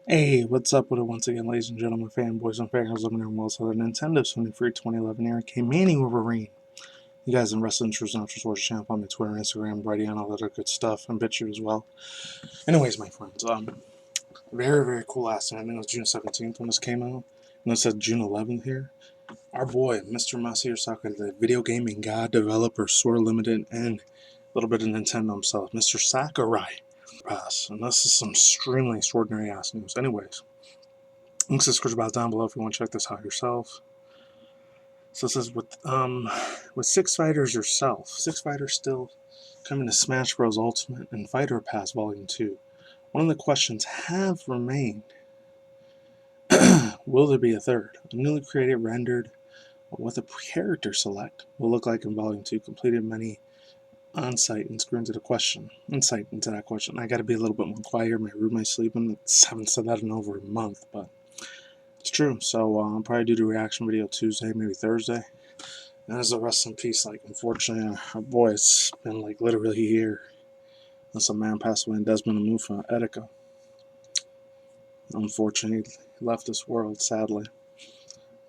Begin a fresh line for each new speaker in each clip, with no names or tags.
Hey, what's up with it once again, ladies and gentlemen, fanboys and fangirls living in worlds of the Nintendo 23 2011 era came Manny Wolverine. You guys in Wrestling Truths Not Just Watch channel on my Twitter, Instagram, Brady, and all that other good stuff, and BitChute as well. Anyways, my friends, very cool last night. I think it was June 17th when this came out, and it said June 11th here. Our boy, Mr. Masahiro Sakurai, the video gaming god, developer, Sword Limited, and a little bit of Nintendo himself, Mr. Sakurai, pass. And this is some extremely extraordinary ass news. Anyways, links to the description box down below if you want to check this out yourself. So it says with six fighters yourself, six fighters still coming to Smash Bros. Ultimate and Fighter Pass Volume 2. One of the questions have remained. Will there be a third? A newly created, rendered, what the character select will look like in Volume 2. Completed many insight into that question. I gotta be a little bit more quiet. My roommate's sleeping. I haven't said that in over a month, but it's true. So I'll probably do the reaction video Tuesday, maybe Thursday. And as a rest in peace, like, unfortunately, our boy, it's been like literally a year since a man passed away in Desmond and Mufa, Etika. Unfortunately, he left this world, sadly,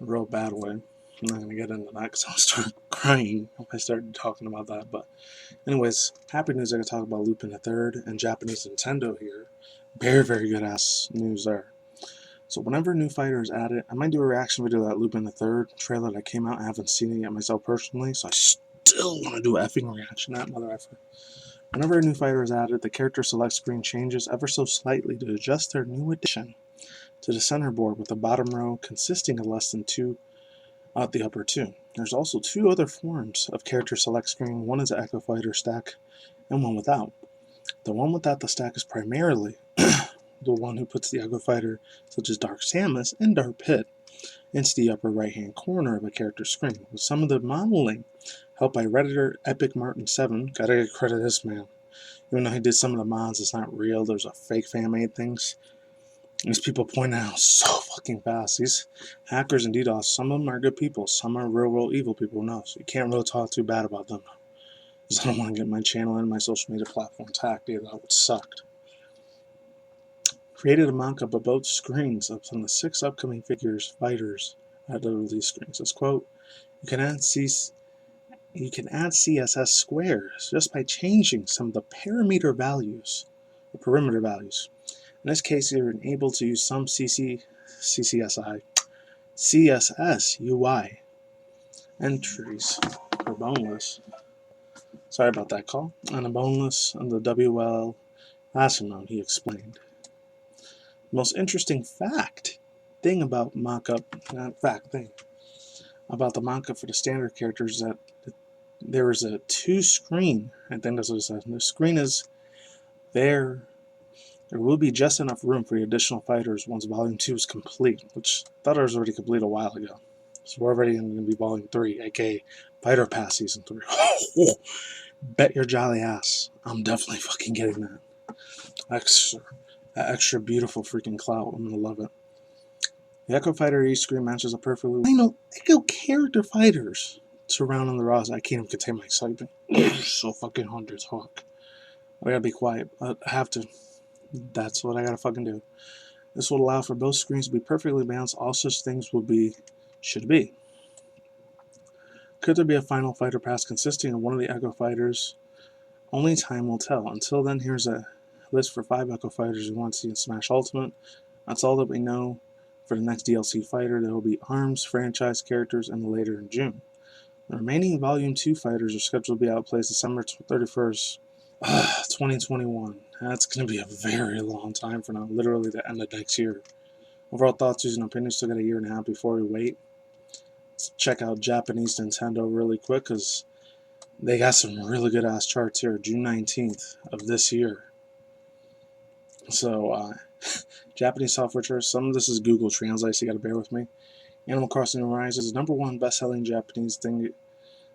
in a real bad way. I'm not going to get into that because I'll start crying if I start talking about that. But anyways, happy news, I can talk about Lupin the Third and Japanese Nintendo here. Very good ass news there. So whenever a new fighter is added, I might do a reaction video to that Lupin the Third trailer that came out. I haven't seen it yet myself personally, so I still want to do an effing reaction to that mother effer. Whenever a new fighter is added, the character select screen changes ever so slightly to adjust their new addition to the center board, with the bottom row consisting of less than two out the upper two. There's also two other forms of character select screen. One is an Echo Fighter stack and one without. The one without the stack is primarily the one who puts the Echo Fighter, such as Dark Samus and Dark Pit, into the upper right hand corner of a character's screen, with some of the modeling helped by Redditor Epic Martin 7. Gotta get credit to this man. Even though he did some of the mods, it's not real. There's a fake fan made things. These people point out so fucking fast. These hackers and DDoS, some of them are good people, some are real world evil people. No, so you can't really talk too bad about them. Because I don't want to get my channel and my social media platforms hacked either. That would suck. Created a mock-up of both screens of some of the 6 upcoming fighters at the release screens. Let's quote, you can add CSS squares just by changing some of the perimeter values. In this case, you're able to use some CSS UI entries for boneless. Sorry about that call. On a boneless on the WL Asimov, he explained. The most interesting thing about the mockup for the standard characters is that there is a 2-screen. I think that's what it says. And the screen is there. There will be just enough room for the additional fighters once Volume 2 is complete, which I thought it was already complete a while ago. So we're already going to be Volume 3, aka Fighter Pass Season 3. Bet your jolly ass, I'm definitely fucking getting that. Extra beautiful freaking clout. I'm going to love it. The Echo Fighter E-Screen matches up perfectly. I know, Echo character fighters surrounding the roster. I can't even contain my excitement. So fucking hard to talk. I gotta be quiet. I have to. That's what I gotta fucking do. This will allow for both screens to be perfectly balanced. All such things should be. Could there be a final fighter pass consisting of one of the Echo Fighters? Only time will tell. Until then, here's a list for 5 Echo Fighters you want to see in Smash Ultimate. That's all that we know for the next DLC fighter. There will be ARMS franchise characters and later in June. The remaining Volume 2 fighters are scheduled to be outplaced December 31st, 2021. That's going to be a very long time from now, literally the end of next year. Overall thoughts, views, and opinions, still got a year and a half before we wait. Let's check out Japanese Nintendo really quick, because they got some really good ass charts here. June 19th of this year. So, Japanese software charts, some of this is Google Translate, so you got to bear with me. Animal Crossing New Horizons is #1 best-selling Japanese thing,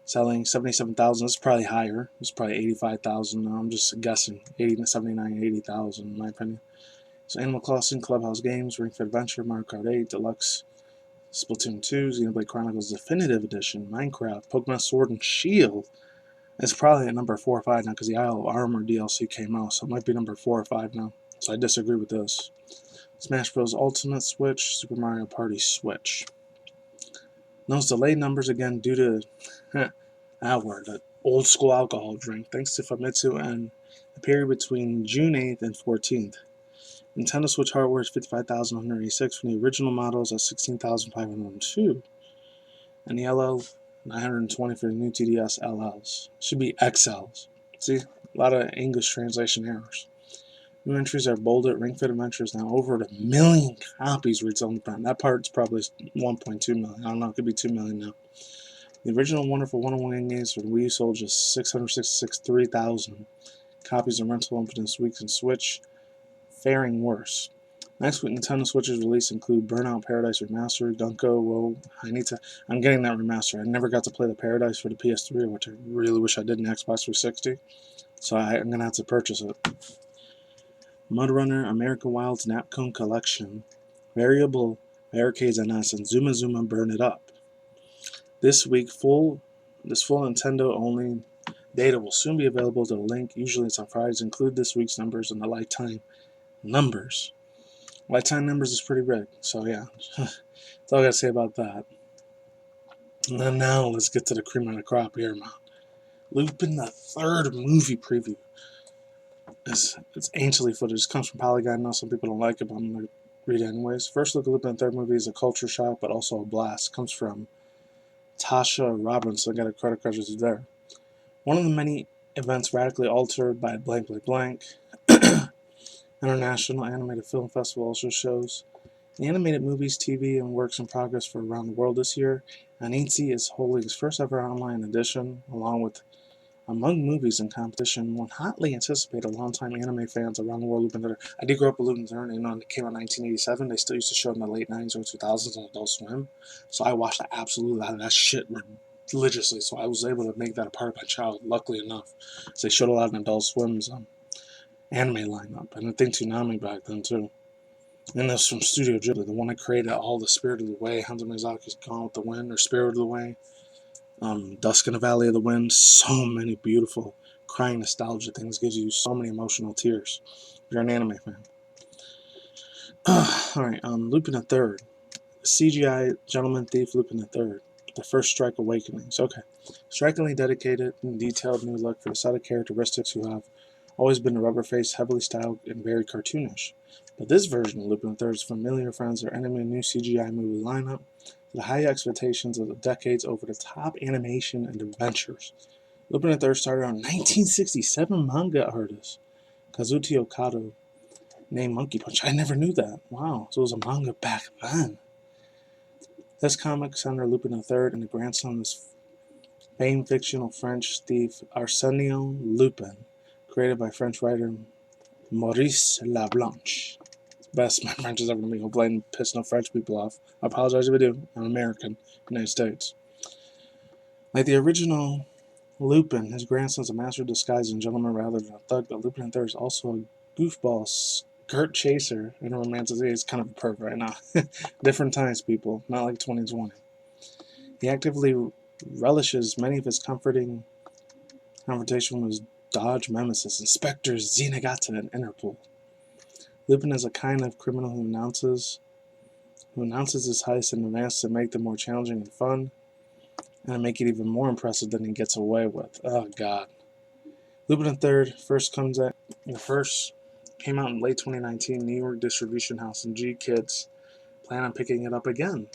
selling 77,000. It's probably higher. It's probably 85,000. I'm just guessing. 80 to 79, 80,000 in my opinion. So Animal Crossing, Clubhouse Games, Ring Fit Adventure, Mario Kart 8, Deluxe, Splatoon 2, Xenoblade Chronicles Definitive Edition, Minecraft, Pokemon Sword and Shield. It's probably at number 4 or 5 now because the Isle of Armor DLC came out, so it might be number 4 or 5 now. So I disagree with this. Smash Bros. Ultimate Switch, Super Mario Party Switch. Those delayed numbers again due to that word, that old school alcohol drink, thanks to Famitsu and the period between June 8th and 14th. Nintendo Switch hardware is 55,186 from the original models at 16,502. And the LL 920 for the new TDS LLs. Should be XLs. See? A lot of English translation errors. New entries are bolded. Ring Fit Adventure is now over 1 million copies retail on the prime. That part's probably 1.2 million. I don't know. It could be 2 million now. The original Wonderful 101 games for the Wii sold just 663,000 copies of rental open this week, and Switch faring worse. Next week, Nintendo Switch's release include Burnout Paradise Remastered, Gunko, Whoa, I'm getting that remaster. I never got to play the Paradise for the PS3, which I really wish I did in Xbox 360. So I'm going to have to purchase it. Mudrunner, American Wilds Napcone Collection, Variable Barricades NS, and Zuma Zuma Burn It Up. This full Nintendo only data will soon be available to the link. Usually it's on Fridays. Include this week's numbers and the lifetime numbers. Lifetime numbers is pretty big, so yeah. That's all I gotta say about that. And then now let's get to the cream of the crop here, man. Lupin the Third movie preview. It's anciently footage. It comes from Polygon. I know some people don't like it, but I'm gonna read it anyways. First look at Lupin the Third movie is a culture shock, but also a blast. It comes from Tasha Robinson. I got a credit card there. One of the many events radically altered by blank blank blank. International Animated Film Festival also shows the animated movies, TV, and works in progress for around the world this year. Annecy is holding its first ever online edition, along with among movies in competition. One hotly anticipated longtime anime fans around the world. Lupin. I did grow up with Lupin, and it came out in 1987. They still used to show it in the late 90s or 2000s on Adult Swim. So I watched the absolute lot of that shit religiously. So I was able to make that a part of my childhood, luckily enough. So they showed a lot in Adult Swim's anime lineup, and I think Toonami back then too. And that's from Studio Ghibli, the one that created all the Spirited Away, Hanzo Miyazaki's Gone with the Wind, or Spirited Away, Dusk in the Valley of the Wind. So many beautiful, crying nostalgia things. Gives you so many emotional tears. If you're an anime fan. Alright, Lupin the Third. CGI Gentleman Thief Lupin the Third. The First Strike Awakenings. Okay. Strikingly dedicated and detailed new look for a set of characteristics who have always been rubber-faced, heavily styled, and very cartoonish. But this version of Lupin III's familiar friends are entering a new CGI movie lineup to the high expectations of the decades over-the-top animation and adventures. Lupin III started on 1967 manga artist Kazuki Okado named Monkey Punch. I never knew that. Wow, so it was a manga back then. This comic centered Lupin III and the grandson of this famed fictional French thief Arsène Lupin, created by French writer Maurice Leblanc. Best my French is ever going to be. Hopefully I didn't piss no French people off. I apologize if I do. I'm American, United States. Like the original Lupin, his grandson's a master of disguise and gentleman rather than a thug, but Lupin III is also a goofball skirt chaser and a romantic. He's kind of a perv right now. Different times, people. Not like 2020. He actively relishes many of his comforting confrontation with his Dodge nemesis, Inspector Zenigata and Interpol. Lupin is a kind of criminal who announces his heist in advance to make them more challenging and fun, and to make it even more impressive than he gets away with. Oh God. Lupin III first came out in late 2019. New York distribution house and G Kids plan on picking it up again.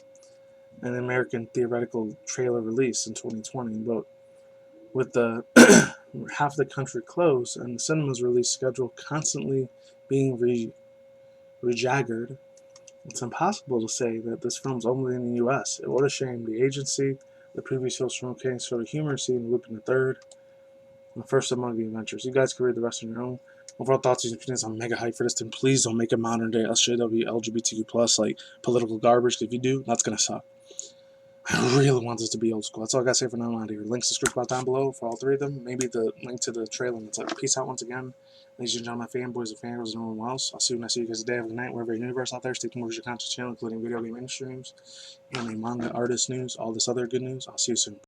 An American theoretical trailer release in 2020, but with the half the country closed and the cinema's release schedule constantly being rejaggered, it's impossible to say that this film's only in the US. What a shame. The Agency, the previous films from King, sort of humor scene, Lupin III, and the first among the adventures. You guys can read the rest on your own. Overall thoughts and opinions, I'm mega hyped for this, and please don't make it modern day SJW, LGBTQ+, like political garbage. If you do, that's gonna suck. I really want this to be old school. That's all I gotta say for now. I'm out of here. Links to script down below for all three of them. Maybe the link to the trailer. It's like, peace out once again. Ladies and gentlemen, fanboys and fangirls, and everyone else. I'll see you when I see you guys today. Have a good night, wherever your universe out there. Stay tuned to your content channel, including video game streams, anime, manga, artist news, all this other good news. I'll see you soon.